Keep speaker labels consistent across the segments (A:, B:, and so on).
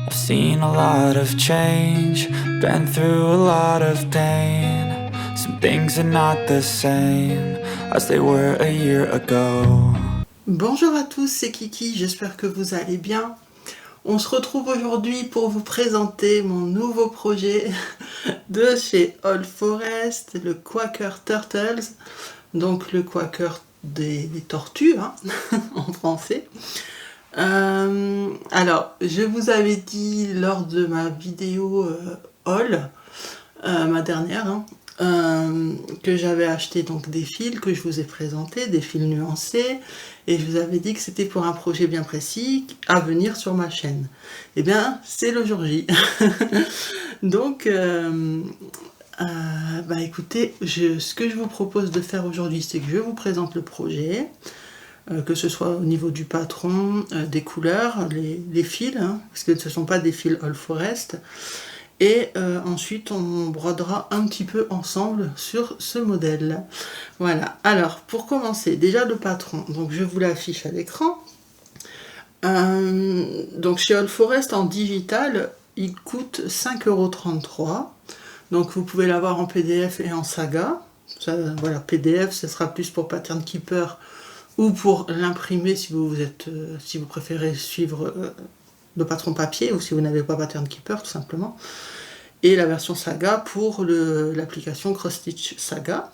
A: I've seen a lot of change, been through a lot of pain. Some things are not the same as they were a year ago.
B: Bonjour à tous, c'est Kiki, j'espère que vous allez bien. On se retrouve aujourd'hui pour vous présenter mon nouveau projet de chez All Forest, le Quaker Turtles, donc le Quaker des tortues hein, en français. Alors, je vous avais dit lors de ma vidéo All, ma dernière, que j'avais acheté donc des fils que je vous ai présentés, des fils nuancés, et je vous avais dit que c'était pour un projet bien précis à venir sur ma chaîne. Et bien, c'est le jour J. Donc, écoutez, ce que je vous propose de faire aujourd'hui, c'est que je vous présente le projet, que ce soit au niveau du patron, des couleurs, les fils, hein, parce que ce ne sont pas des fils All Forest. Et ensuite, on brodera un petit peu ensemble sur ce modèle. Voilà. Alors, pour commencer, déjà le patron. Donc, je vous l'affiche à l'écran. Donc, chez All Forest, en digital, il coûte 5,33 €. Donc, vous pouvez l'avoir en PDF et en saga. Ça, voilà, PDF, ce sera plus pour Pattern Keeper ou pour l'imprimer si vous préférez suivre le patron papier ou si vous n'avez pas Pattern Keeper tout simplement, et la version Saga pour l'application Cross Stitch Saga.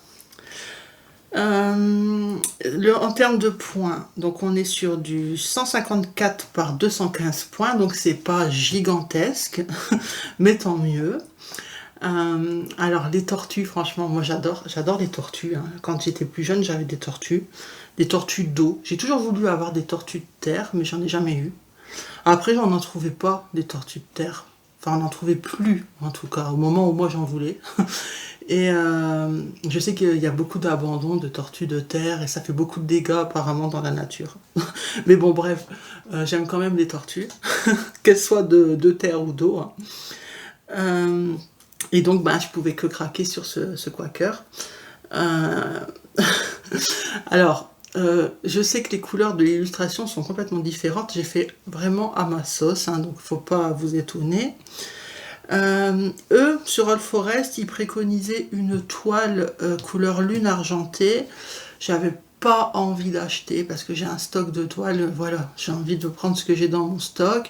B: En termes de points, donc on est sur du 154 par 215 points, donc c'est pas gigantesque, mais tant mieux. Alors les tortues, franchement, moi j'adore les tortues. Hein. Quand j'étais plus jeune, j'avais des tortues d'eau. J'ai toujours voulu avoir des tortues de terre, mais j'en ai jamais eu. Après, j'en n'en trouvais pas des tortues de terre. Enfin, on n'en trouvait plus, en tout cas, au moment où moi j'en voulais. Et je sais qu'il y a beaucoup d'abandon de tortues de terre et ça fait beaucoup de dégâts apparemment dans la nature. Mais bon, bref, j'aime quand même les tortues, qu'elles soient de terre ou d'eau. Hein. Et donc, je pouvais que craquer sur ce Quaker. Alors, je sais que les couleurs de l'illustration sont complètement différentes. J'ai fait vraiment à ma sauce, hein, donc il ne faut pas vous étonner. Eux, sur All Forest, ils préconisaient une toile couleur lune argentée. J'avais pas envie d'acheter parce que j'ai un stock de toiles. Voilà, j'ai envie de prendre ce que j'ai dans mon stock.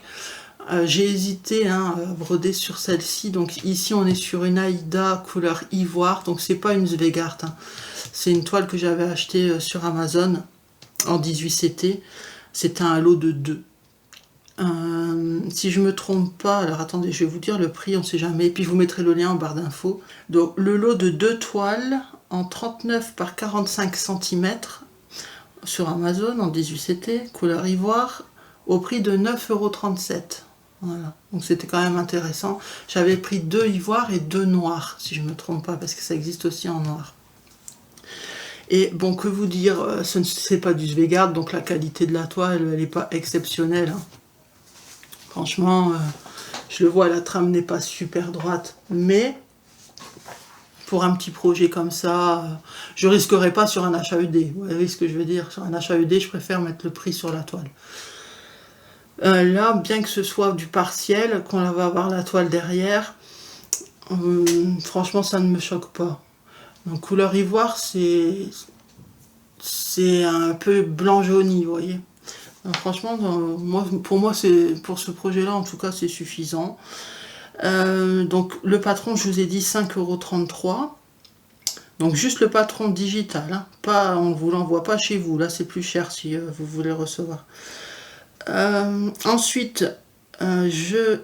B: J'ai hésité à broder sur celle-ci. Donc ici, on est sur une Aïda couleur ivoire. Donc c'est pas une Zweigart. Hein. C'est une toile que j'avais achetée sur Amazon en 18 CT. C'était un lot de 2. Si je me trompe pas, alors attendez, je vais vous dire le prix, on sait jamais. Et puis je vous mettrai le lien en barre d'infos. Donc le lot de 2 toiles en 39 par 45 cm sur Amazon en 18 CT, couleur ivoire, au prix de 9,37 €. Voilà, donc c'était quand même intéressant. J'avais pris 2 ivoires et 2 noirs, si je ne me trompe pas, parce que ça existe aussi en noir. Et bon, que vous dire, c'est pas du Zweigart, donc la qualité de la toile, elle n'est pas exceptionnelle. Hein. Franchement, je le vois, la trame n'est pas super droite, mais pour un petit projet comme ça, je risquerais pas sur un achat ED. Vous voyez ce que je veux dire? Sur un achat ED, je préfère mettre le prix sur la toile. Là, bien que ce soit du partiel, qu'on va avoir la toile derrière, franchement, ça ne me choque pas. Donc, couleur ivoire, c'est un peu blanc jauni, vous voyez. Donc, franchement, pour ce projet-là, en tout cas, c'est suffisant. Donc, le patron, je vous ai dit 5,33 €. Donc, juste le patron digital. Hein, pas, on ne vous l'envoie pas chez vous. Là, c'est plus cher si vous voulez recevoir. Ensuite, je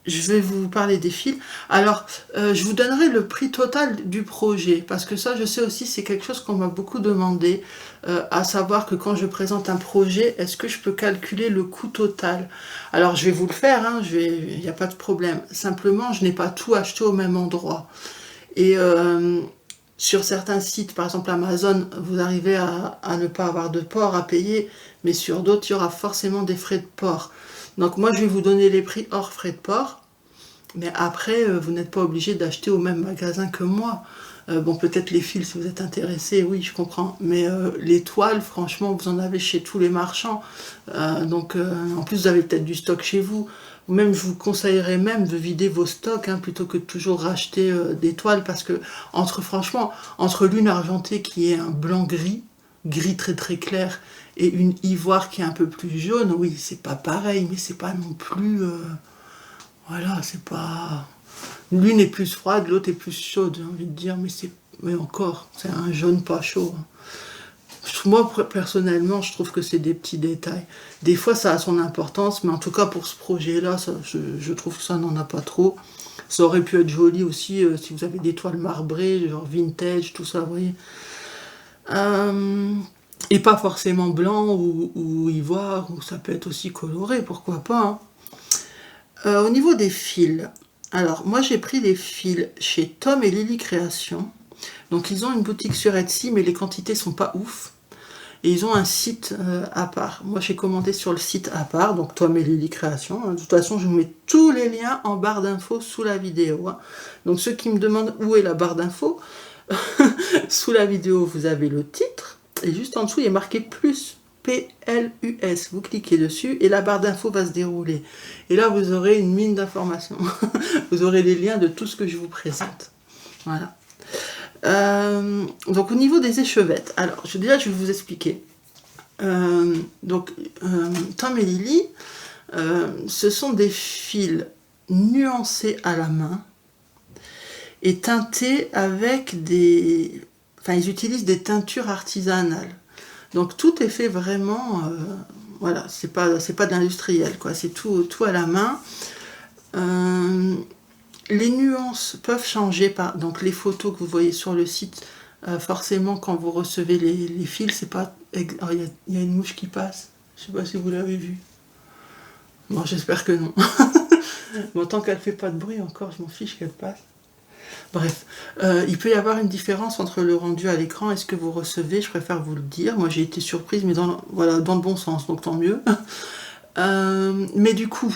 B: vais vous parler des fils. Alors, je vous donnerai le prix total du projet, parce que ça, je sais aussi, c'est quelque chose qu'on m'a beaucoup demandé, à savoir que quand je présente un projet, est-ce que je peux calculer le coût total? Alors, je vais vous le faire, hein, il n'y a pas de problème. Simplement, je n'ai pas tout acheté au même endroit. Et sur certains sites, par exemple Amazon, vous arrivez à ne pas avoir de port à payer, mais sur d'autres, il y aura forcément des frais de port. Donc moi, je vais vous donner les prix hors frais de port, mais après, vous n'êtes pas obligé d'acheter au même magasin que moi. Bon, peut-être les fils, si vous êtes intéressé, oui, je comprends. Mais les toiles, franchement, vous en avez chez tous les marchands. En plus, vous avez peut-être du stock chez vous. Même, je vous conseillerais même de vider vos stocks, hein, plutôt que de toujours racheter des toiles, parce que, franchement, entre l'une argentée qui est un blanc-gris, gris très très clair, et une ivoire qui est un peu plus jaune, oui, c'est pas pareil, mais c'est pas non plus... voilà, c'est pas... L'une est plus froide, l'autre est plus chaude, j'ai envie de dire, mais encore, c'est un jaune pas chaud. Moi, personnellement, je trouve que c'est des petits détails. Des fois, ça a son importance, mais en tout cas, pour ce projet-là, je trouve que ça n'en a pas trop. Ça aurait pu être joli aussi, si vous avez des toiles marbrées, genre vintage, tout ça, vous voyez. Et pas forcément blanc ou ivoire, ou ça peut être aussi coloré, pourquoi pas. Hein. Au niveau des fils, alors moi j'ai pris les fils chez Tom et Lily Création. Donc ils ont une boutique sur Etsy, mais les quantités sont pas ouf. Et ils ont un site à part. Moi j'ai commandé sur le site à part, donc Tom et Lily Création. De toute façon, je vous mets tous les liens en barre d'infos sous la vidéo. Hein. Donc ceux qui me demandent où est la barre d'infos, sous la vidéo vous avez le titre, et juste en dessous il y a marqué plus. PLUS, vous cliquez dessus et la barre d'infos va se dérouler. Et là, vous aurez une mine d'informations. Vous aurez les liens de tout ce que je vous présente. Voilà. Donc, au niveau des échevettes, alors, je vais vous expliquer. Tom et Lily, ce sont des fils nuancés à la main et teintés avec des... Enfin, ils utilisent des teintures artisanales. Donc tout est fait vraiment, voilà, c'est pas de l'industriel, quoi, c'est tout à la main. Les nuances peuvent changer, donc les photos que vous voyez sur le site, forcément quand vous recevez les fils, c'est pas... Oh, il y a une mouche qui passe, je sais pas si vous l'avez vue. Bon, j'espère que non. Bon, tant qu'elle fait pas de bruit encore, je m'en fiche qu'elle passe. Bref, il peut y avoir une différence entre le rendu à l'écran et ce que vous recevez, je préfère vous le dire. Moi j'ai été surprise, mais dans le bon sens, donc tant mieux. Mais du coup,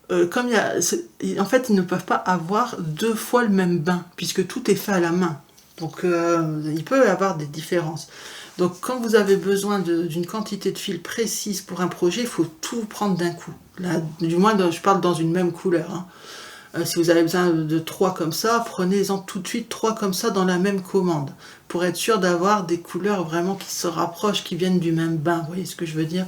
B: comme en fait, ils ne peuvent pas avoir 2 fois le même bain, puisque tout est fait à la main. Donc il peut y avoir des différences. Donc quand vous avez besoin d'une quantité de fils précise pour un projet, il faut tout prendre d'un coup. Là, du moins, je parle dans une même couleur. Hein. Si vous avez besoin de 3 comme ça, prenez-en tout de suite 3 comme ça dans la même commande, pour être sûr d'avoir des couleurs vraiment qui se rapprochent, qui viennent du même bain, vous voyez ce que je veux dire,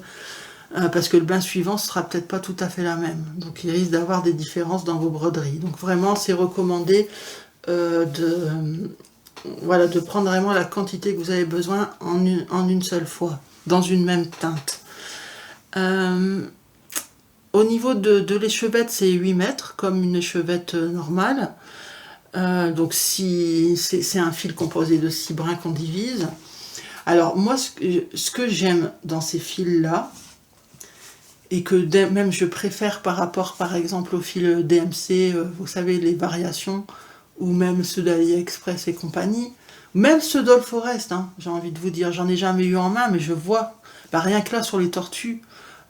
B: parce que le bain suivant sera peut-être pas tout à fait la même, donc il risque d'avoir des différences dans vos broderies. Donc vraiment, c'est recommandé de prendre vraiment la quantité que vous avez besoin en une seule fois, dans une même teinte. Au niveau de l'échevette, c'est 8 mètres, comme une échevette normale. Donc c'est un fil composé de 6 brins qu'on divise. Alors moi, ce que j'aime dans ces fils-là, et que même je préfère par rapport, par exemple, au fil DMC, vous savez, les variations, ou même ceux d'AliExpress et compagnie, même ceux d'All Forest, hein, j'ai envie de vous dire, j'en ai jamais eu en main, mais je vois, rien que là sur les tortues,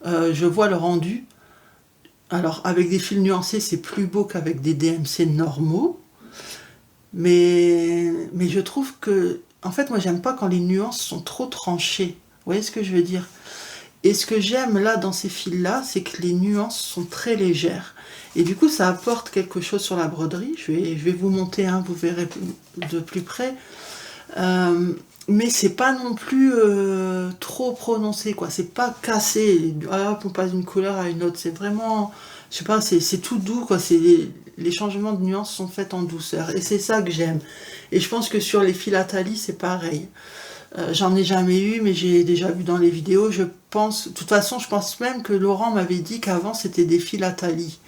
B: je vois le rendu. Alors, avec des fils nuancés, c'est plus beau qu'avec des DMC normaux. Mais je trouve que... En fait, moi, j'aime pas quand les nuances sont trop tranchées. Vous voyez ce que je veux dire? Et ce que j'aime là, dans ces fils-là, c'est que les nuances sont très légères. Et du coup, ça apporte quelque chose sur la broderie. Je vais vous monter un, vous verrez de plus près. Mais c'est pas non plus trop prononcé, quoi. C'est pas cassé. On passe d'une couleur à une autre. C'est vraiment, je sais pas, c'est tout doux, quoi. Les changements de nuances sont faits en douceur. Et c'est ça que j'aime. Et je pense que sur les fils Atali, c'est pareil. J'en ai jamais eu, mais j'ai déjà vu dans les vidéos. De toute façon, je pense même que Laurent m'avait dit qu'avant, c'était des fils Atali.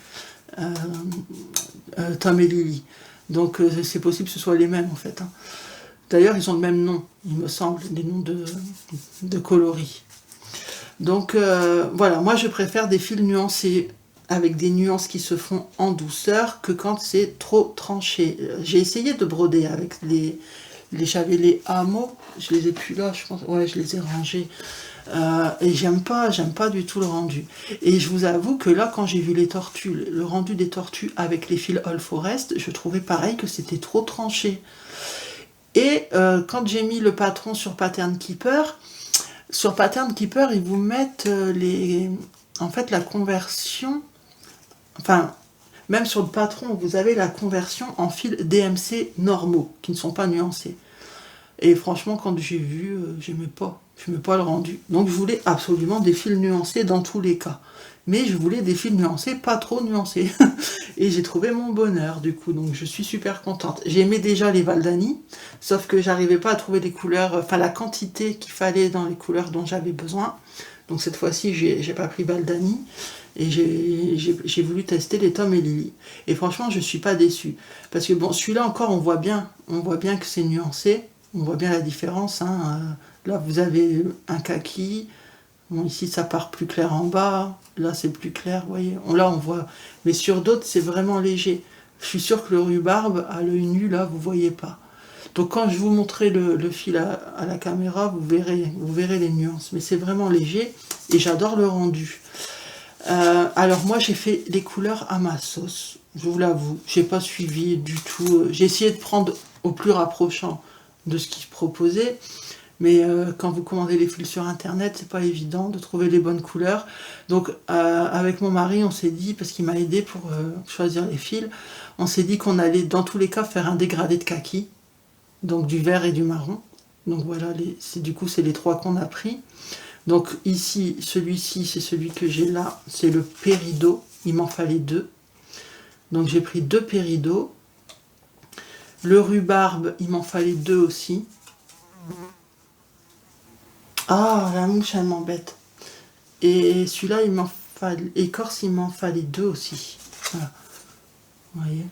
B: Tom et Lily. Donc, c'est possible que ce soit les mêmes, en fait. Hein. D'ailleurs, ils ont le même nom, il me semble, des noms de coloris. Donc, voilà, moi, je préfère des fils nuancés, avec des nuances qui se font en douceur, que quand c'est trop tranché. J'ai essayé de broder avec j'avais les hameaux, je les ai plus là, je pense, ouais, je les ai rangés. Et j'aime pas du tout le rendu. Et je vous avoue que là, quand j'ai vu les tortues, le rendu des tortues avec les fils All Forest, je trouvais pareil que c'était trop tranché. Et quand j'ai mis le patron sur Pattern Keeper, ils vous mettent en fait la conversion, enfin, même sur le patron, vous avez la conversion en fils DMC normaux, qui ne sont pas nuancés. Et franchement, quand j'ai vu, j'aimais pas le rendu. Donc je voulais absolument des fils nuancés dans tous les cas. Mais je voulais des fils nuancés, pas trop nuancés. Et j'ai trouvé mon bonheur du coup, donc je suis super contente. J'aimais déjà les Valdani, sauf que j'arrivais pas à trouver les couleurs, enfin la quantité qu'il fallait dans les couleurs dont j'avais besoin. Donc cette fois-ci, j'ai pas pris Valdani. Et j'ai voulu tester les Tom et Lily. Et franchement, je suis pas déçue. Parce que bon, celui-là encore, on voit bien que c'est nuancé. On voit bien la différence. Hein. Là, vous avez un kaki. Bon, ici, ça part plus clair en bas. Là, c'est plus clair, vous voyez. Là, on voit. Mais sur d'autres, c'est vraiment léger. Je suis sûre que le rhubarbe, à l'œil nu, là, vous voyez pas. Donc, quand je vous montrerai le fil à la caméra, vous verrez les nuances. Mais c'est vraiment léger. Et j'adore le rendu. Alors, moi, j'ai fait les couleurs à ma sauce. Je vous l'avoue. J'ai pas suivi du tout. J'ai essayé de prendre au plus rapprochant de ce qu'ils proposaient. Mais quand vous commandez les fils sur internet, c'est pas évident de trouver les bonnes couleurs. Donc avec mon mari, on s'est dit, parce qu'il m'a aidé pour choisir les fils, on s'est dit qu'on allait dans tous les cas faire un dégradé de kaki, donc du vert et du marron. Donc voilà, du coup c'est les trois qu'on a pris. Donc ici, celui-ci, c'est celui que j'ai là, c'est le Péridot. Il m'en fallait 2. Donc j'ai pris 2 Péridot. Le rhubarbe, il m'en fallait 2 aussi. Ah, la mouche, elle m'embête. Et celui-là, il m'en fallait... Écorce, il m'en fallait 2 aussi. Voilà. Vous voyez.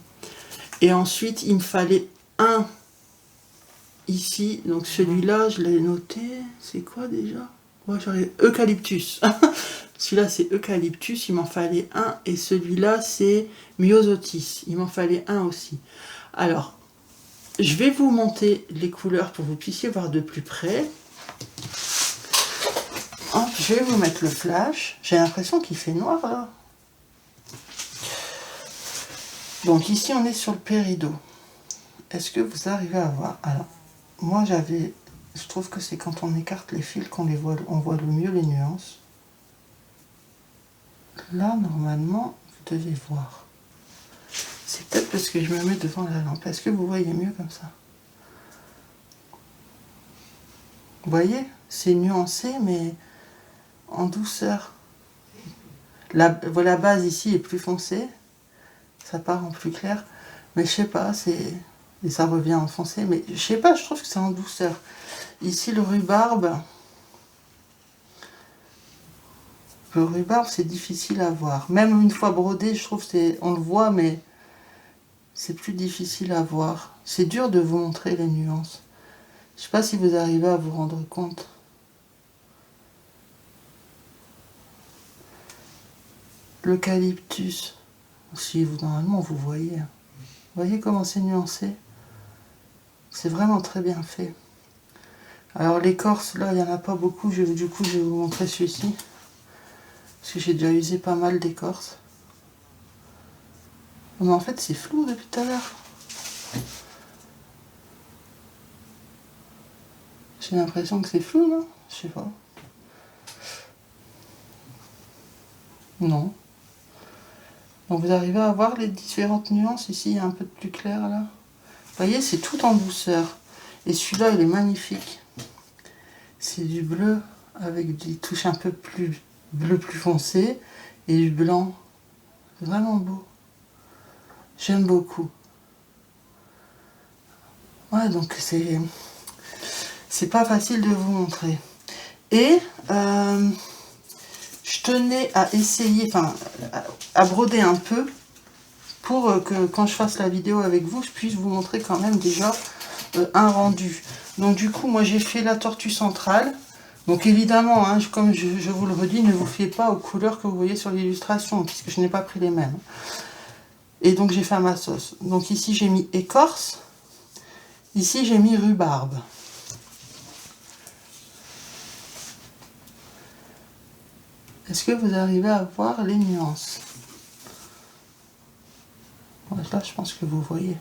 B: Et ensuite, il me fallait un ici. Donc celui-là, je l'ai noté. C'est quoi déjà? Ouais, j'aurais... Eucalyptus. Celui-là, c'est Eucalyptus. Il m'en fallait un. Et celui-là, c'est Myosotis. Il m'en fallait un aussi. Alors, je vais vous monter les couleurs pour que vous puissiez voir de plus près. Hop, je vais vous mettre le flash. J'ai l'impression qu'il fait noir là. Donc ici on est sur le Péridot. Est-ce que vous arrivez à voir? Alors, moi je trouve que c'est quand on écarte les fils qu'on on voit le mieux les nuances. Là normalement vous devez voir. C'est peut-être parce que je me mets devant la lampe. Est-ce que vous voyez mieux comme ça? Vous voyez? C'est nuancé mais en douceur. La base ici est plus foncée, ça part en plus clair, mais je sais pas, et ça revient en foncé, mais je sais pas, je trouve que c'est en douceur. Ici le rhubarbe c'est difficile à voir. Même une fois brodé, je trouve que on le voit, mais c'est plus difficile à voir. C'est dur de vous montrer les nuances. Je sais pas si vous arrivez à vous rendre compte. L'eucalyptus, si vous normalement vous voyez. Vous voyez comment c'est nuancé? C'est vraiment très bien fait. Alors l'écorce, là, il n'y en a pas beaucoup. Du coup, je vais vous montrer celui-ci. Parce que j'ai déjà usé pas mal d'écorce. Mais en fait, c'est flou depuis tout à l'heure. J'ai l'impression que c'est flou, non? Je sais pas. Non. Donc vous arrivez à voir les différentes nuances. Ici, il y a un peu de plus clair, là. Vous voyez, c'est tout en douceur. Et celui-là, il est magnifique. C'est du bleu avec des touches un peu plus bleu plus foncé et du blanc. Vraiment beau. J'aime beaucoup. Ouais, donc c'est pas facile de vous montrer. Et je tenais à essayer, enfin, à broder un peu pour que quand je fasse la vidéo avec vous, je puisse vous montrer quand même déjà un rendu. Donc du coup, moi j'ai fait la tortue centrale. Donc évidemment, hein, comme je vous le redis, ne vous fiez pas aux couleurs que vous voyez sur l'illustration, puisque je n'ai pas pris les mêmes. Et donc j'ai fait à ma sauce. Donc ici j'ai mis écorce, ici j'ai mis rhubarbe. Est-ce que vous arrivez à voir les nuances? Là, je pense que vous voyez.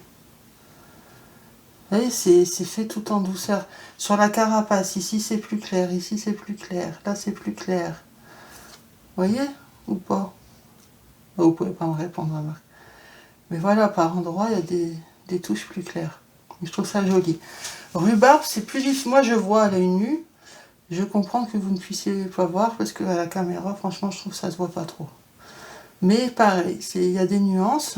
B: Vous voyez, c'est fait tout en douceur. Sur la carapace, ici c'est plus clair, ici c'est plus clair, là c'est plus clair. Vous voyez ou pas? Vous pouvez pas me répondre, Marc. Mais voilà, par endroits, il y a des touches plus claires. Je trouve ça joli. Rhubarbe, c'est plus difficile. Moi, je vois à l'œil nu. Je comprends que vous ne puissiez pas voir parce que à la caméra, franchement, je trouve que ça se voit pas trop. Mais pareil, il y a des nuances.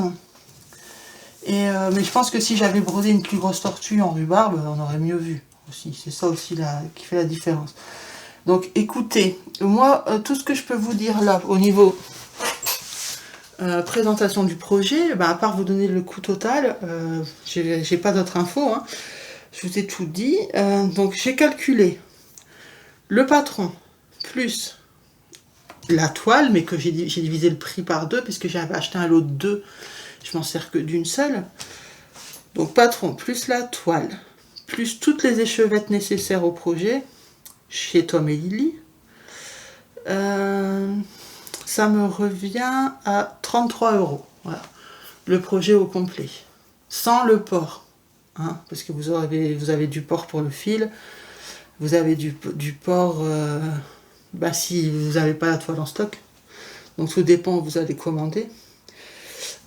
B: Mais je pense que si j'avais brodé une plus grosse tortue en rhubarbe, on aurait mieux vu aussi. C'est ça aussi qui fait la différence. Donc écoutez, moi, tout ce que je peux vous dire là, au niveau présentation du projet, à part vous donner le coût total, j'ai pas d'autres infos, hein. Je vous ai tout dit. Donc j'ai calculé le patron plus la toile, mais que j'ai divisé le prix par 2 puisque j'avais acheté un lot de 2, je m'en sers que d'une seule. Donc patron plus la toile, plus toutes les échevettes nécessaires au projet, chez Tom et Lily, ça me revient à 33 €. Voilà, le projet au complet. Sans le port, hein, parce que vous avez du port pour le fil, vous avez du port si vous n'avez pas la toile en stock. Donc tout dépend où vous allez commander.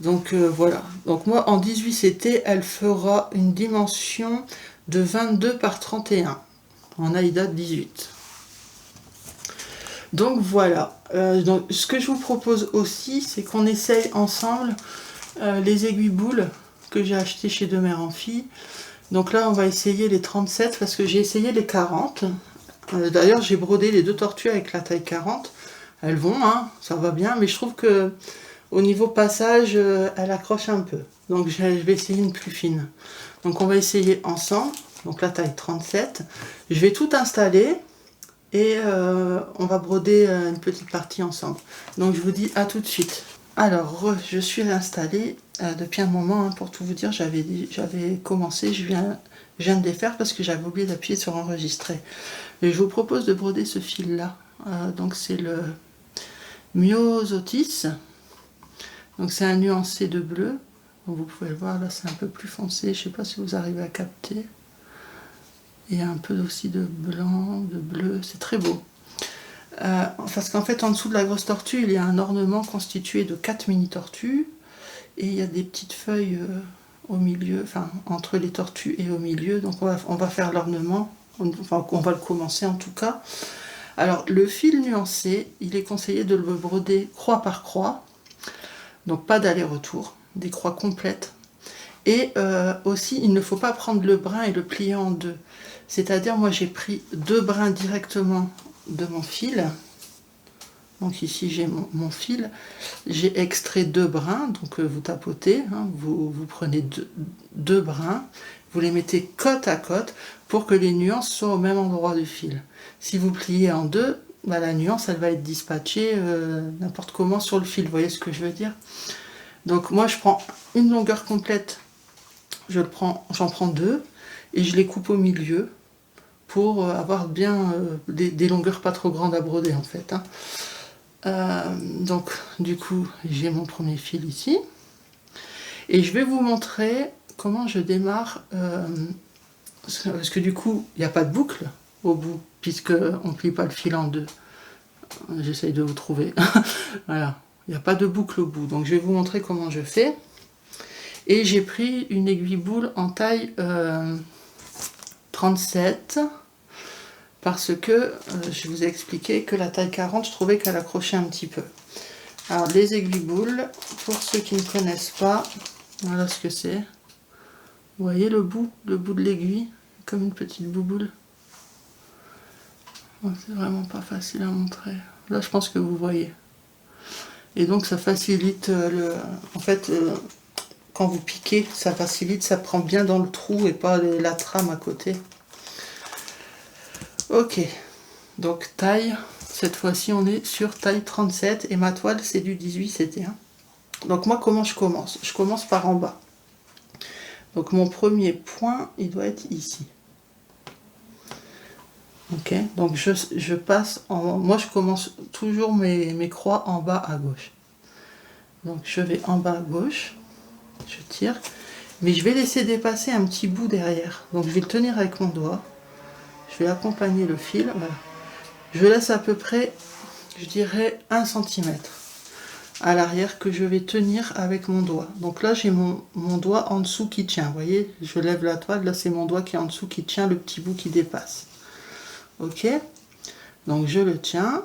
B: Donc voilà. Donc moi en 18 CT, elle fera une dimension de 22 par 31 en Aïda 18. Donc voilà. Donc, ce que je vous propose aussi, c'est qu'on essaye ensemble les aiguilles boules que j'ai achetées chez De Mère en Fille. Donc là, on va essayer les 37 parce que j'ai essayé les 40. D'ailleurs, j'ai brodé les 2 tortues avec la taille 40. Elles vont, hein, ça va bien, mais je trouve que au niveau passage, elle accroche un peu. Donc je vais essayer une plus fine. Donc on va essayer ensemble. Donc la taille 37. Je vais tout installer et on va broder une petite partie ensemble. Donc je vous dis à tout de suite. Alors je suis installée depuis un moment, hein, pour tout vous dire, j'avais commencé, je viens de les faire parce que j'avais oublié d'appuyer sur enregistrer. Et je vous propose de broder ce fil là. Donc c'est le Myosotis. Donc c'est un nuancé de bleu. Donc, vous pouvez le voir là, c'est un peu plus foncé. Je ne sais pas si vous arrivez à capter. Et un peu aussi de blanc, de bleu. C'est très beau. Parce qu'en fait, en dessous de la grosse tortue, il y a un ornement constitué de 4 mini tortues. Et il y a des petites feuilles au milieu, enfin entre les tortues et au milieu. Donc on va faire l'ornement. Enfin, on va le commencer en tout cas. Alors le fil nuancé, il est conseillé de le broder croix par croix. Donc pas d'aller-retour, des croix complètes. Et aussi, il ne faut pas prendre le brin et le plier en deux. C'est-à-dire, moi j'ai pris 2 brins directement de mon fil. Donc ici j'ai mon fil. J'ai extrait 2 brins, donc vous tapotez, hein, vous prenez 2 brins, vous les mettez côte à côte pour que les nuances soient au même endroit du fil. Si vous pliez en deux, la nuance elle va être dispatchée n'importe comment sur le fil, vous voyez ce que je veux dire? Donc moi je prends une longueur complète, j'en prends 2 et je les coupe au milieu pour avoir bien des longueurs pas trop grandes à broder en fait, hein. Donc du coup j'ai mon premier fil ici et je vais vous montrer comment je démarre parce que du coup il n'y a pas de boucle au bout puisque on ne plie pas le fil en deux. J'essaye de vous trouver. Voilà, il n'y a pas de boucle au bout, donc je vais vous montrer comment je fais. Et j'ai pris une aiguille boule en taille 37 parce que je vous ai expliqué que la taille 40 je trouvais qu'elle accrochait un petit peu. Alors les aiguilles boules, pour ceux qui ne connaissent pas, voilà ce que c'est. Vous voyez le bout de l'aiguille, comme une petite bouboule. C'est vraiment pas facile à montrer. Là je pense que vous voyez. Et donc ça facilite en fait quand vous piquez, ça facilite, ça prend bien dans le trou et pas la trame à côté. Ok, donc taille, cette fois-ci on est sur taille 37 et ma toile c'est du 18 CT1. Donc moi comment je commence? Je commence par en bas. Donc mon premier point il doit être ici. Ok, donc je passe en... Moi je commence toujours mes croix en bas à gauche. Donc je vais en bas à gauche, je tire. Mais je vais laisser dépasser un petit bout derrière. Donc je vais le tenir avec mon doigt. Je vais accompagner le fil. Voilà. Je laisse à peu près, je dirais, 1 cm à l'arrière que je vais tenir avec mon doigt. Donc là, j'ai mon doigt en dessous qui tient. Vous voyez, je lève la toile. Là, c'est mon doigt qui est en dessous qui tient le petit bout qui dépasse. Ok? Donc je le tiens.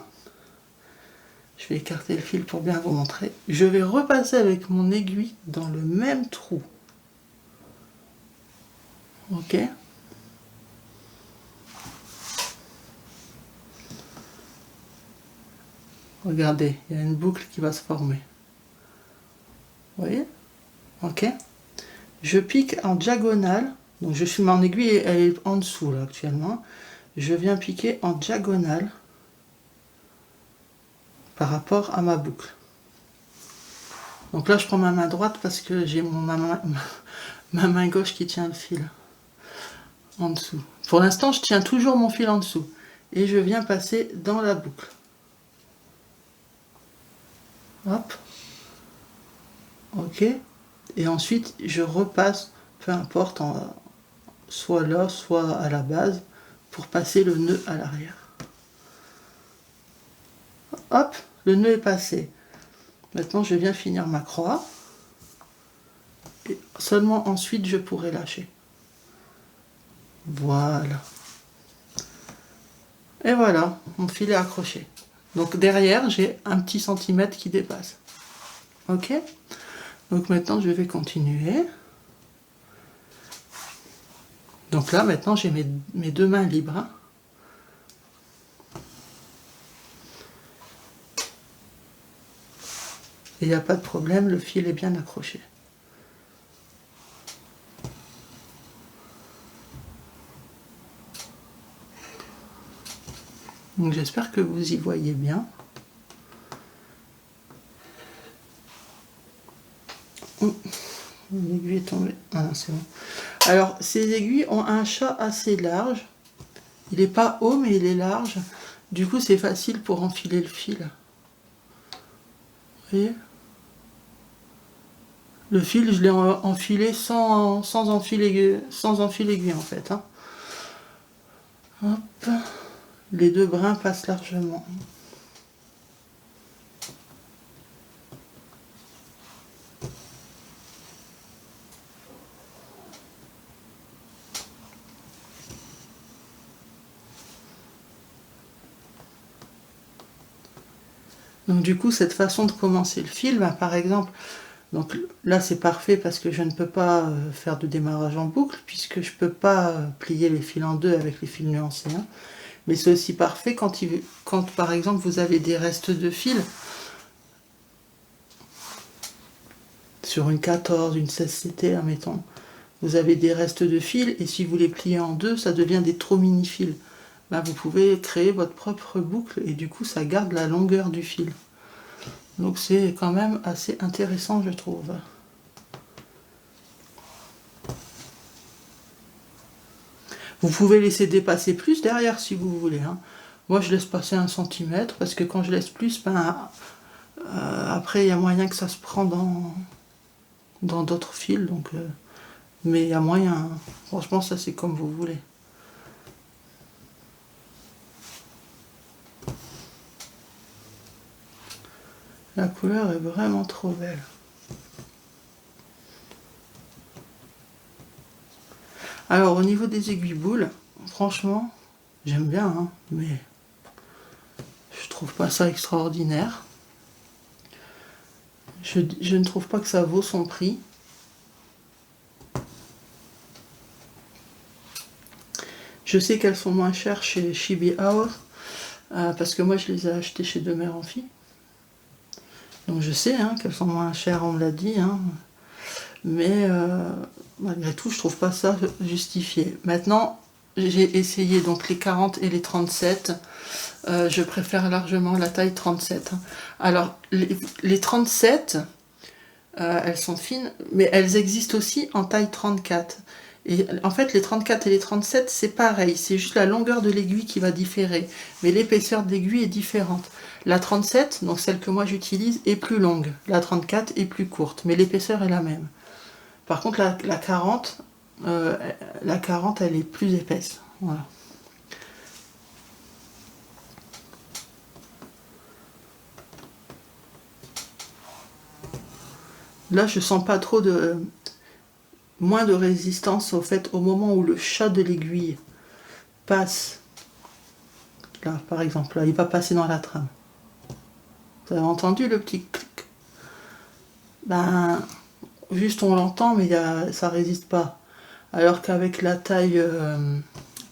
B: Je vais écarter le fil pour bien vous montrer. Je vais repasser avec mon aiguille dans le même trou. Ok? Regardez, il y a une boucle qui va se former. Vous voyez? Ok? Je pique en diagonale. Donc je suis mon aiguille, elle est en dessous là actuellement. Je viens piquer en diagonale par rapport à ma boucle. Donc là, je prends ma main droite parce que j'ai ma main gauche qui tient le fil en dessous. Pour l'instant, je tiens toujours mon fil en dessous. Et je viens passer dans la boucle. Hop. Ok. Et ensuite, je repasse, peu importe, soit là, soit à la base, pour passer le nœud à l'arrière. Hop, le nœud est passé. Maintenant, je viens finir ma croix. Et seulement ensuite, je pourrai lâcher. Voilà. Et voilà, mon fil est accroché. Donc derrière, j'ai un petit centimètre qui dépasse. Ok? Donc maintenant, je vais continuer. Donc là, maintenant, j'ai mes 2 mains libres. Hein. Et il n'y a pas de problème, le fil est bien accroché. Donc j'espère que vous y voyez bien. L'aiguille est tombée. Ah non, c'est bon. Alors, ces aiguilles ont un chat assez large. Il n'est pas haut, mais il est large. Du coup, c'est facile pour enfiler le fil. Vous voyez ? Le fil, je l'ai enfilé sans enfiler aiguille, en fait. Hein. Hop. Les 2 brins passent largement. Donc du coup, cette façon de commencer le fil, bah, par exemple, donc là c'est parfait parce que je ne peux pas faire de démarrage en boucle, puisque je ne peux pas plier les fils en 2 avec les fils nuancés. Hein. Mais c'est aussi parfait quand par exemple vous avez des restes de fil sur une 14, une 16CT, admettons. Vous avez des restes de fil et si vous les pliez en 2, ça devient des trop mini fils. Ben, vous pouvez créer votre propre boucle et du coup ça garde la longueur du fil. Donc c'est quand même assez intéressant, je trouve. Vous pouvez laisser dépasser plus derrière si vous voulez. Hein. Moi je laisse passer 1 cm parce que quand je laisse plus, après il y a moyen que ça se prend dans d'autres fils. Donc, mais il y a moyen. Hein. Franchement ça c'est comme vous voulez. La couleur est vraiment trop belle. Alors au niveau des aiguilles boules, franchement, j'aime bien, hein, mais je trouve pas ça extraordinaire. Je ne trouve pas que ça vaut son prix. Je sais qu'elles sont moins chères chez Chibi Hour, parce que moi je les ai achetées chez De Mère en Fille. Donc je sais hein, qu'elles sont moins chères, on me l'a dit, hein, mais malgré tout je trouve pas ça justifié. Maintenant j'ai essayé donc les 40 et les 37, je préfère largement la taille 37. Alors les 37, elles sont fines, mais elles existent aussi en taille 34. Et en fait, les 34 et les 37, c'est pareil, c'est juste la longueur de l'aiguille qui va différer, mais l'épaisseur de l'aiguille est différente. La 37, donc celle que moi j'utilise, est plus longue, la 34 est plus courte, mais l'épaisseur est la même. Par contre, la 40, elle est plus épaisse. Voilà. Là, je sens pas trop moins de résistance au fait au moment où le chat de l'aiguille passe. Là, par exemple, là, il va passer dans la trame. Vous avez entendu le petit clic? Ben, juste on l'entend, mais ça résiste pas. Alors qu'avec la taille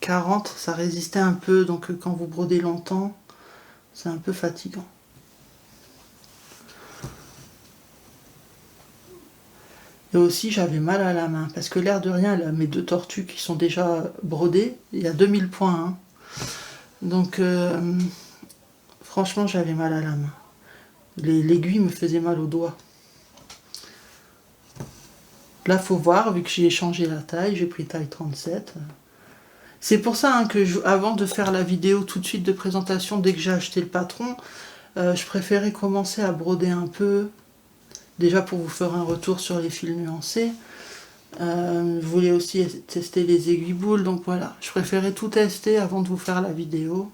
B: 40, ça résistait un peu, donc quand vous brodez longtemps, c'est un peu fatigant. Et aussi, j'avais mal à la main, parce que l'air de rien, là, mes 2 tortues qui sont déjà brodées, il y a 2000 points. Hein. Donc, franchement, j'avais mal à la main. L'aiguille me faisait mal au doigt. Là, faut voir, vu que j'ai changé la taille, j'ai pris taille 37. C'est pour ça hein, que avant de faire la vidéo tout de suite de présentation, dès que j'ai acheté le patron, je préférais commencer à broder un peu, déjà pour vous faire un retour sur les fils nuancés. Je voulais aussi tester les aiguilles boules, donc voilà, je préférais tout tester avant de vous faire la vidéo.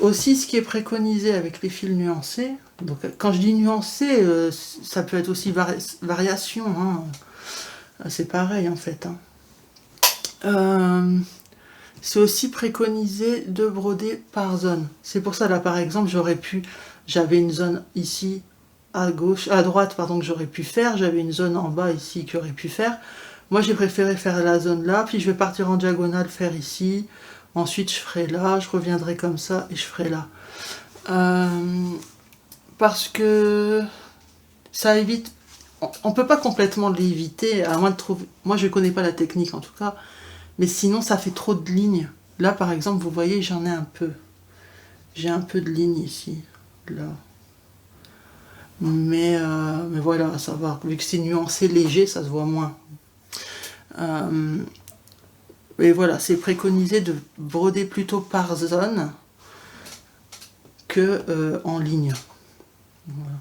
B: Aussi, ce qui est préconisé avec les fils nuancés, donc quand je dis nuancé, ça peut être aussi variation, hein. C'est pareil en fait. Hein. C'est aussi préconisé de broder par zone. C'est pour ça là par exemple j'avais une zone ici à droite pardon que j'aurais pu faire, j'avais une zone en bas ici que j'aurais pu faire. Moi j'ai préféré faire la zone là, puis je vais partir en diagonale faire ici. Ensuite, je ferai là, je reviendrai comme ça et je ferai là. Parce que ça évite... On ne peut pas complètement l'éviter, à moins de trouver... Moi, je ne connais pas la technique en tout cas. Mais sinon, ça fait trop de lignes. Là, par exemple, vous voyez, j'en ai un peu. J'ai un peu de lignes ici. Là. Mais voilà, ça va. Vu que c'est nuancé, léger, ça se voit moins. Et voilà, c'est préconisé de broder plutôt par zone que en ligne. Voilà.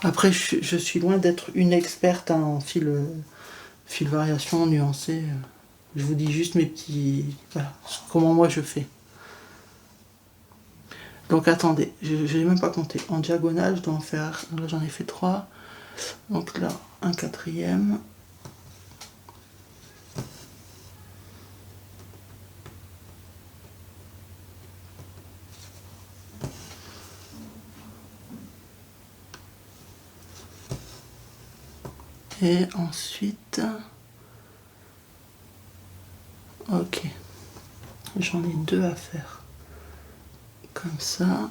B: Après, je suis loin d'être une experte en fil variation nuancée. Je vous dis juste mes petits... Voilà, comment moi je fais. Donc attendez, je n'ai même pas compté. En diagonale, je dois en faire... Là, j'en ai fait 3. Donc là, un quatrième. Et ensuite, ok, j'en ai 2 à faire, comme ça.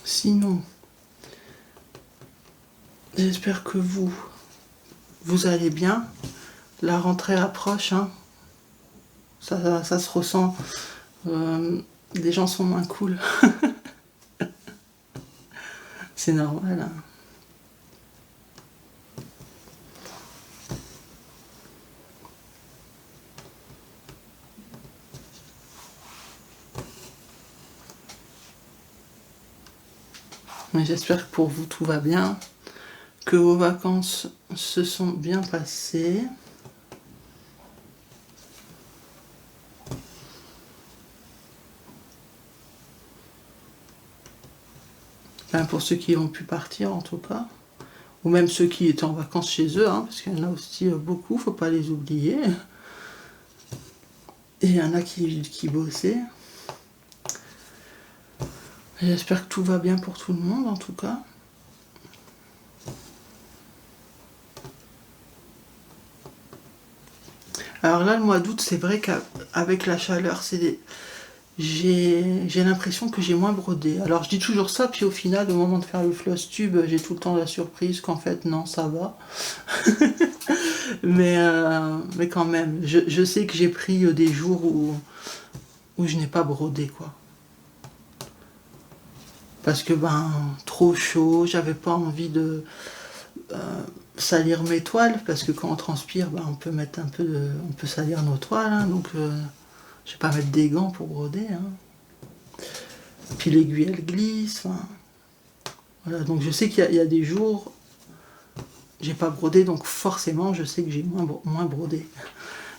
B: Sinon, j'espère que vous allez bien. La rentrée approche, hein. Ça se ressent. Les gens sont moins cool. C'est normal. Hein. Mais j'espère que pour vous tout va bien, que vos vacances se sont bien passées. Enfin, pour ceux qui ont pu partir en tout cas, ou même ceux qui étaient en vacances chez eux, hein, parce qu'il y en a aussi beaucoup, faut pas les oublier. Et il y en a qui bossaient. J'espère que tout va bien pour tout le monde en tout cas. Alors là, le mois d'août, c'est vrai qu'avec la chaleur, j'ai l'impression que j'ai moins brodé. Alors je dis toujours ça, puis au final, au moment de faire le floss tube, j'ai tout le temps la surprise qu'en fait, non, ça va. Mais quand même, je sais que j'ai pris des jours où je n'ai pas brodé, quoi. Parce que, trop chaud, j'avais pas envie de salir mes toiles, parce que quand on transpire, on peut mettre on peut salir nos toiles, hein, donc je vais pas mettre des gants pour broder, hein. Puis l'aiguille, elle glisse, voilà, donc je sais qu'il y a des jours, j'ai pas brodé, donc forcément, je sais que j'ai moins brodé.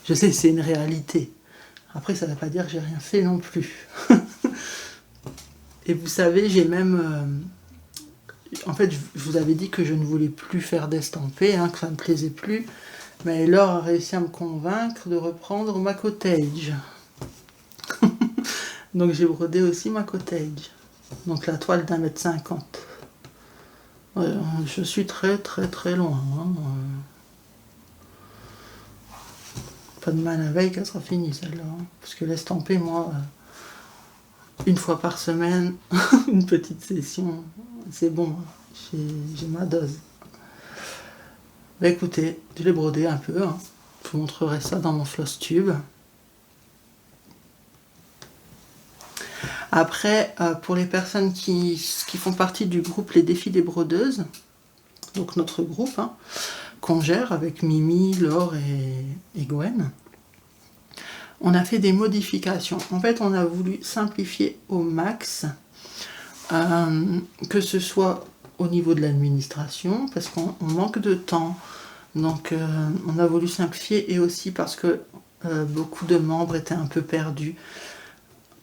B: Je sais que c'est une réalité. Après, ça ne veut pas dire que j'ai rien fait non plus. Et vous savez, j'ai même... en fait, je vous avais dit que je ne voulais plus faire d'estampé, hein, que ça ne me plaisait plus. Mais Laure a réussi à me convaincre de reprendre ma cottage. Donc j'ai brodé aussi ma cottage. Donc la toile d'1,50 m. Je suis très très très loin. Hein. Pas de mal à veille qu'elle sera finie celle-là. Hein. Parce que l'estampé, moi, une fois par semaine, une petite session, c'est bon. J'ai ma dose. Écoutez, je l'ai brodé un peu. Hein. Je vous montrerai ça dans mon floss tube. Après, pour les personnes qui font partie du groupe Les Défis des Brodeuses, donc notre groupe, hein, qu'on gère avec Mimi, Laure et Gwen, on a fait des modifications. En fait, on a voulu simplifier au max, que ce soit au niveau de l'administration, parce qu'on manque de temps. Donc, on a voulu simplifier, et aussi parce que beaucoup de membres étaient un peu perdus.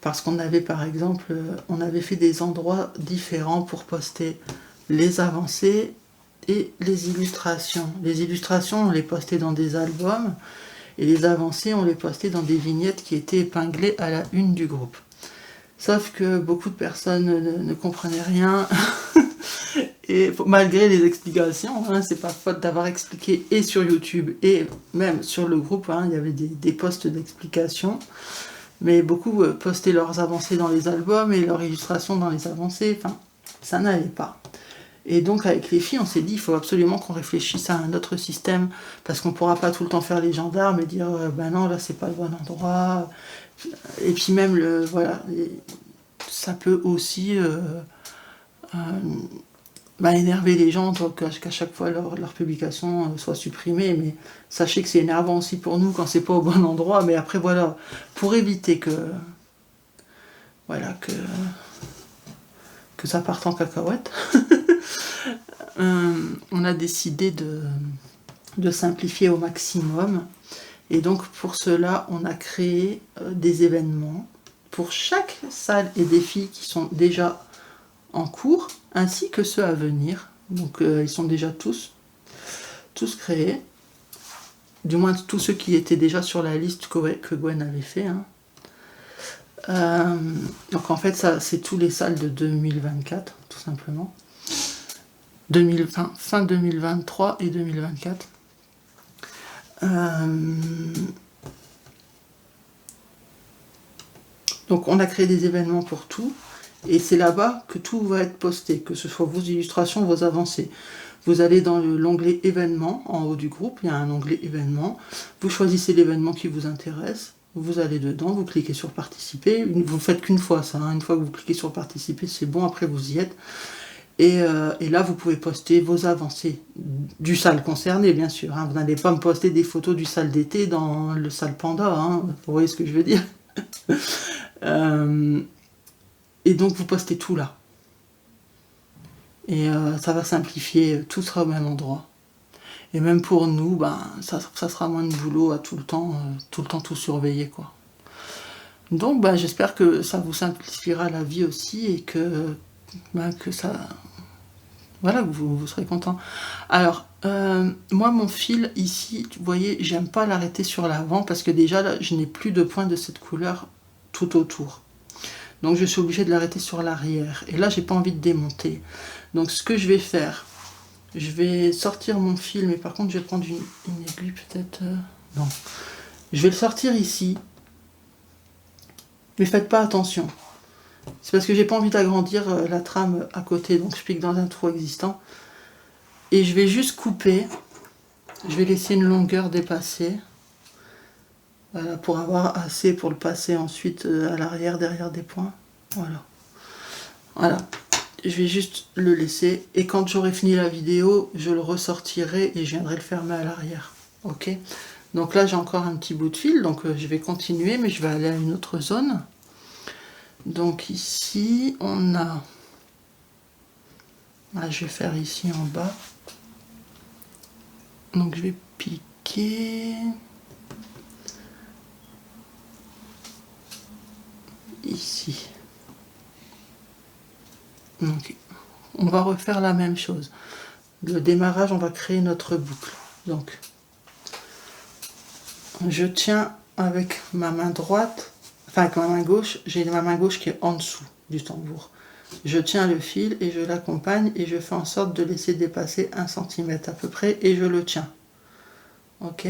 B: Parce qu'on avait, par exemple, on avait fait des endroits différents pour poster les avancées et les illustrations. Les illustrations, on les postait dans des albums, et les avancées, on les postait dans des vignettes qui étaient épinglées à la une du groupe. Sauf que beaucoup de personnes ne comprenaient rien, et malgré les explications, hein, c'est pas faute d'avoir expliqué et sur YouTube et même sur le groupe, hein, il y avait des posts d'explications. Mais beaucoup postaient leurs avancées dans les albums et leurs illustrations dans les avancées, enfin, ça n'allait pas. Et donc avec les filles, on s'est dit, il faut absolument qu'on réfléchisse à un autre système, parce qu'on ne pourra pas tout le temps faire les gendarmes et dire, non, là, c'est pas le bon endroit. Et puis même, voilà, ça peut aussi énerver les gens, qu'à chaque fois leur publication soit supprimée, mais sachez que c'est énervant aussi pour nous quand c'est pas au bon endroit. Mais après, voilà, pour éviter que ça parte en cacahuète, on a décidé de simplifier au maximum, et donc pour cela on a créé des événements pour chaque salle et défi qui sont déjà en cours, ainsi que ceux à venir. Donc ils sont déjà tous créés, du moins tous ceux qui étaient déjà sur la liste que Gwen avait fait, hein. Donc en fait ça c'est tous les salles de 2024 tout simplement, fin 2023 et 2024. Donc on a créé des événements pour tout, et c'est là-bas que tout va être posté, que ce soit vos illustrations, vos avancées. Vous allez dans l'onglet événements, en haut du groupe, il y a un onglet événements, vous choisissez l'événement qui vous intéresse, vous allez dedans, vous cliquez sur participer, vous faites qu'une fois ça, hein. Une fois que vous cliquez sur participer, c'est bon, après vous y êtes. Et là, vous pouvez poster vos avancées du salle concerné, bien sûr. Hein. Vous n'allez pas me poster des photos du salle d'été dans le salle Panda. Hein. Vous voyez ce que je veux dire. Et donc, vous postez tout là. Et ça va simplifier, tout sera au même endroit. Et même pour nous, ça sera moins de boulot à tout le temps tout surveiller, quoi. Donc, j'espère que ça vous simplifiera la vie aussi, et que ça... Voilà, vous serez content. Alors, moi, mon fil, ici, vous voyez, j'aime pas l'arrêter sur l'avant, parce que déjà, là, je n'ai plus de points de cette couleur tout autour. Donc, je suis obligée de l'arrêter sur l'arrière. Et là, j'ai pas envie de démonter. Donc, ce que je vais faire, je vais sortir mon fil, mais par contre, je vais prendre une aiguille, peut-être... Non. Je vais le sortir ici. Mais faites pas attention. C'est parce que j'ai pas envie d'agrandir la trame à côté, donc je pique dans un trou existant. Et je vais juste couper. Je vais laisser une longueur dépassée. Voilà, pour avoir assez pour le passer ensuite à l'arrière, derrière des points. Voilà. Voilà. Je vais juste le laisser. Et quand j'aurai fini la vidéo, je le ressortirai et je viendrai le fermer à l'arrière. Ok. Donc là, j'ai encore un petit bout de fil. Donc je vais continuer, mais je vais aller à une autre zone. Donc ici, on a... Ah, je vais faire ici en bas. Donc je vais piquer... Ici. Donc, on va refaire la même chose. Le démarrage, on va créer notre boucle. Donc, je tiens avec ma main droite, enfin avec ma main gauche, j'ai ma main gauche qui est en dessous du tambour. Je tiens le fil et je l'accompagne et je fais en sorte de laisser dépasser 1 cm à peu près et je le tiens. Ok?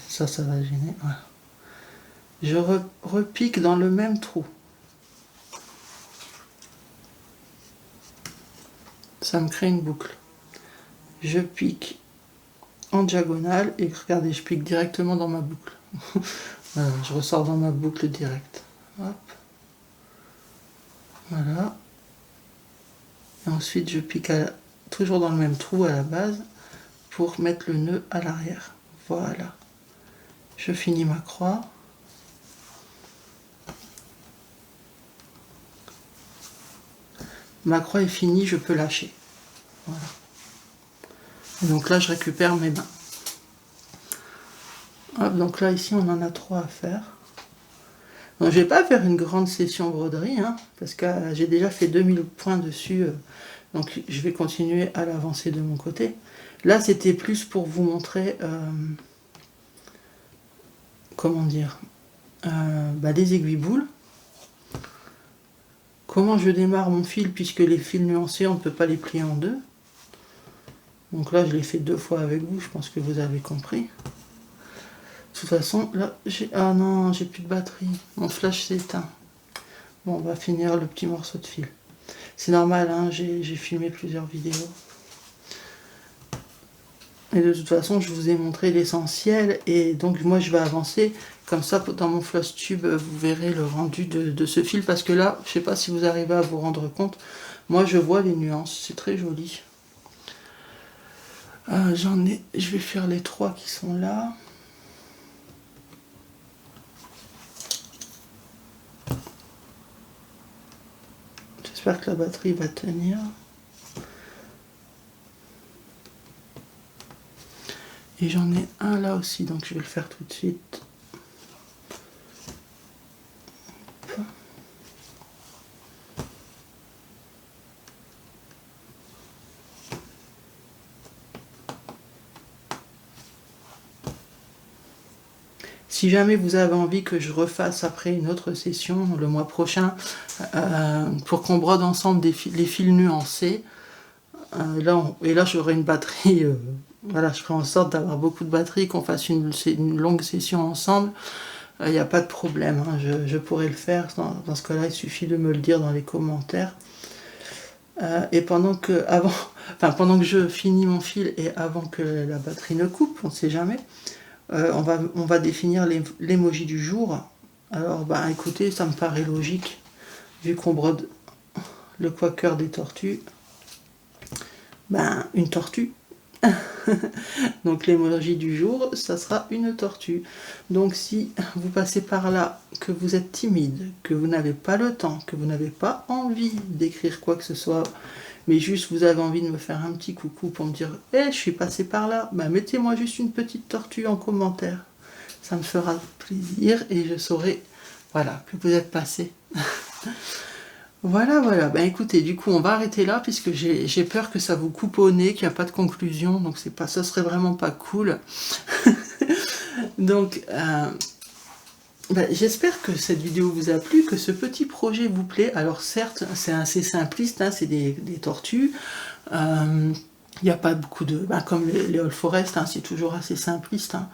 B: Ça va gêner. Voilà. Je repique dans le même trou. Ça me crée une boucle. Je pique en diagonale et regardez, je pique directement dans ma boucle. Voilà, je ressors dans ma boucle directe. Hop. Voilà. Et ensuite, je pique toujours dans le même trou à la base pour mettre le nœud à l'arrière. Voilà. Je finis ma croix. Ma croix est finie, je peux lâcher. Voilà. Et donc là, je récupère mes mains. Hop, donc là, ici, on en a 3 à faire. Donc, je ne vais pas faire une grande session broderie, hein, parce que j'ai déjà fait 2000 points dessus. Donc, je vais continuer à l'avancer de mon côté. Là, c'était plus pour vous montrer... comment dire, des aiguilles-boules. Comment je démarre mon fil, puisque les fils nuancés, on ne peut pas les plier en deux. Donc là, je l'ai fait 2 fois avec vous, je pense que vous avez compris. De toute façon, là, ah non, j'ai plus de batterie. Mon flash s'est éteint. Bon, on va finir le petit morceau de fil. C'est normal, hein, j'ai filmé plusieurs vidéos. Et de toute façon, je vous ai montré l'essentiel. Et donc, moi, je vais avancer. Comme ça, dans mon floss tube, vous verrez le rendu de ce fil. Parce que là, je ne sais pas si vous arrivez à vous rendre compte. Moi, je vois les nuances. C'est très joli. Je vais faire les 3 qui sont là. J'espère que la batterie va tenir. Et j'en ai un là aussi, donc je vais le faire tout de suite. Si jamais vous avez envie que je refasse après une autre session le mois prochain, pour qu'on brode ensemble les fils nuancés, là j'aurai une batterie, voilà, je ferai en sorte d'avoir beaucoup de batterie, qu'on fasse une longue session ensemble, il n'y a pas de problème, hein, je pourrai le faire, dans ce cas-là il suffit de me le dire dans les commentaires. Et pendant que je finis mon fil et avant que la batterie ne coupe, on ne sait jamais, on va définir l'emoji du jour. Alors, écoutez, ça me paraît logique, vu qu'on brode le quaker des tortues. Une tortue. Donc, l'emoji du jour, ça sera une tortue. Donc, si vous passez par là, que vous êtes timide, que vous n'avez pas le temps, que vous n'avez pas envie d'écrire quoi que ce soit, mais juste vous avez envie de me faire un petit coucou pour me dire « je suis passé par là », mettez-moi juste une petite tortue en commentaire. Ça me fera plaisir et je saurai, voilà, que vous êtes passé. Voilà. Écoutez, du coup, on va arrêter là puisque j'ai peur que ça vous coupe au nez, qu'il n'y a pas de conclusion, donc ça serait vraiment pas cool. Donc, j'espère que cette vidéo vous a plu, que ce petit projet vous plaît. Alors certes, c'est assez simpliste, hein, c'est des tortues. Il n'y a pas beaucoup de... comme les All Forest, hein, c'est toujours assez simpliste. Hein.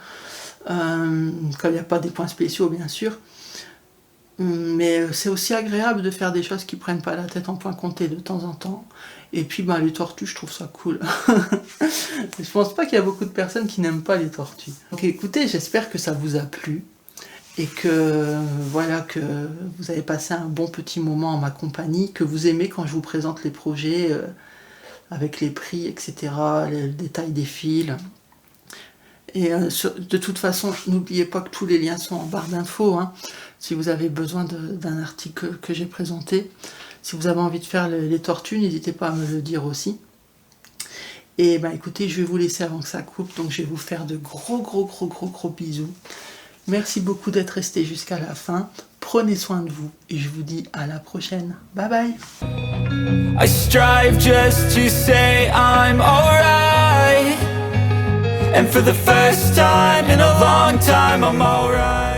B: quand il n'y a pas des points spéciaux bien sûr. Mais c'est aussi agréable de faire des choses qui prennent pas la tête en point compté de temps en temps. Et puis les tortues, je trouve ça cool. Je pense pas qu'il y a beaucoup de personnes qui n'aiment pas les tortues. Donc écoutez, j'espère que ça vous a plu. Et que voilà, que vous avez passé un bon petit moment en ma compagnie, que vous aimez quand je vous présente les projets avec les prix, etc., le détail des fils. Et de toute façon, n'oubliez pas que tous les liens sont en barre d'infos, hein, si vous avez besoin d'un article que j'ai présenté. Si vous avez envie de faire les tortues, n'hésitez pas à me le dire aussi. Et écoutez, je vais vous laisser avant que ça coupe, donc je vais vous faire de gros bisous. Merci beaucoup d'être resté jusqu'à la fin. Prenez soin de vous et je vous dis à la prochaine. Bye bye.
A: I strive just to say I'm alright. And for the first time in a long time, I'm alright.